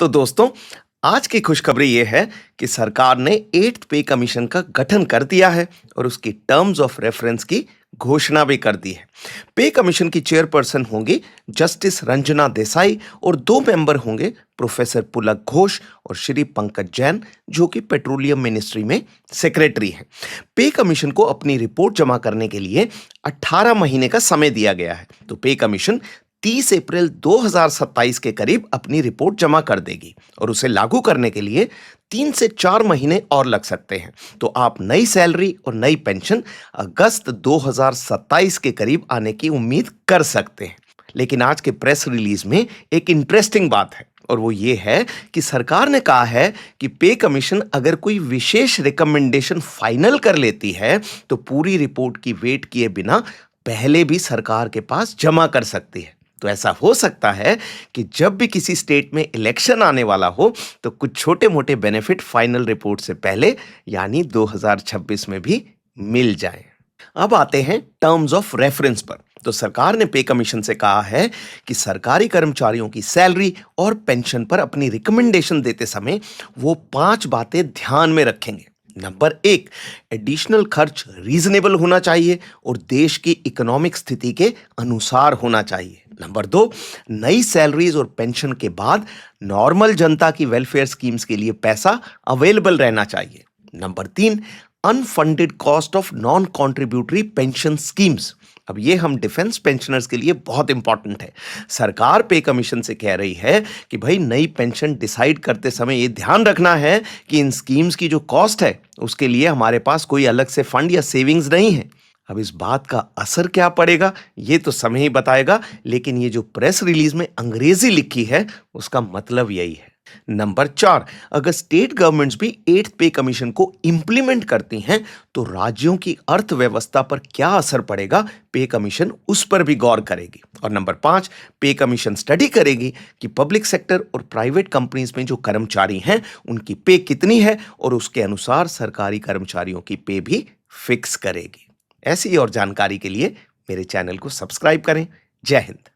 तो दोस्तों, आज की खुशखबरी ये है कि सरकार ने 8th पे कमीशन का गठन कर दिया है और उसकी टर्म्स ऑफ रेफरेंस की घोषणा भी कर दी है। पे कमीशन की चेयरपर्सन होंगी जस्टिस रंजना देसाई और 2 मेंबर होंगे प्रोफेसर पुलक घोष और श्री पंकज जैन, जो कि पेट्रोलियम मिनिस्ट्री में सेक्रेटरी हैं। पे कमीशन को अपनी रिपोर्ट जमा करने के लिए 18 महीने का समय दिया गया है। तो पे कमीशन 30 अप्रैल 2027 के करीब अपनी रिपोर्ट जमा कर देगी और उसे लागू करने के लिए 3 से 4 महीने और लग सकते हैं। तो आप नई सैलरी और नई पेंशन अगस्त 2027 के करीब आने की उम्मीद कर सकते हैं। लेकिन आज के प्रेस रिलीज में एक इंटरेस्टिंग बात है और वो ये है कि सरकार ने कहा है कि पे कमीशन अगर कोई विशेष रिकमेंडेशन फाइनल कर लेती है तो पूरी रिपोर्ट की वेट किए बिना पहले भी सरकार के पास जमा कर सकती है। तो ऐसा हो सकता है कि जब भी किसी स्टेट में इलेक्शन आने वाला हो तो कुछ छोटे मोटे बेनिफिट फाइनल रिपोर्ट से पहले यानी 2026 में भी मिल जाए। अब आते हैं टर्म्स ऑफ रेफरेंस पर। तो सरकार ने पे कमीशन से कहा है कि सरकारी कर्मचारियों की सैलरी और पेंशन पर अपनी रिकमेंडेशन देते समय वो 5 बातें ध्यान में रखेंगे। नंबर 1, एडिशनल खर्च रीजनेबल होना चाहिए और देश की इकोनॉमिक स्थिति के अनुसार होना चाहिए। नंबर 2, नई सैलरीज और पेंशन के बाद नॉर्मल जनता की वेलफेयर स्कीम्स के लिए पैसा अवेलेबल रहना चाहिए। Number 3, unfunded cost of non contributory pension schemes. अब ये हम डिफेंस पेंशनर्स के लिए बहुत इंपॉर्टेंट है। सरकार पे कमीशन से कह रही है कि भाई नई पेंशन डिसाइड करते समय ये ध्यान रखना है कि इन स्कीम्स की जो कॉस्ट है उसके लिए हमारे पास कोई अलग से फंड या सेविंग्स नहीं है। अब इस बात का असर क्या पड़ेगा ये तो समय ही बताएगा, लेकिन ये जो प्रेस रिलीज में अंग्रेजी लिखी है उसका मतलब यही है। नंबर 4, अगर स्टेट गवर्नमेंट्स भी 8th पे कमीशन को इंप्लीमेंट करती हैं तो राज्यों की अर्थव्यवस्था पर क्या असर पड़ेगा, पे कमीशन उस पर भी गौर करेगी। और नंबर 5, पे कमीशन स्टडी करेगी कि पब्लिक सेक्टर और प्राइवेट कंपनीज में जो कर्मचारी हैं उनकी पे कितनी है और उसके अनुसार सरकारी कर्मचारियों की पे भी फिक्स करेगी। ऐसी और जानकारी के लिए मेरे चैनल को सब्सक्राइब करें। जय हिंद।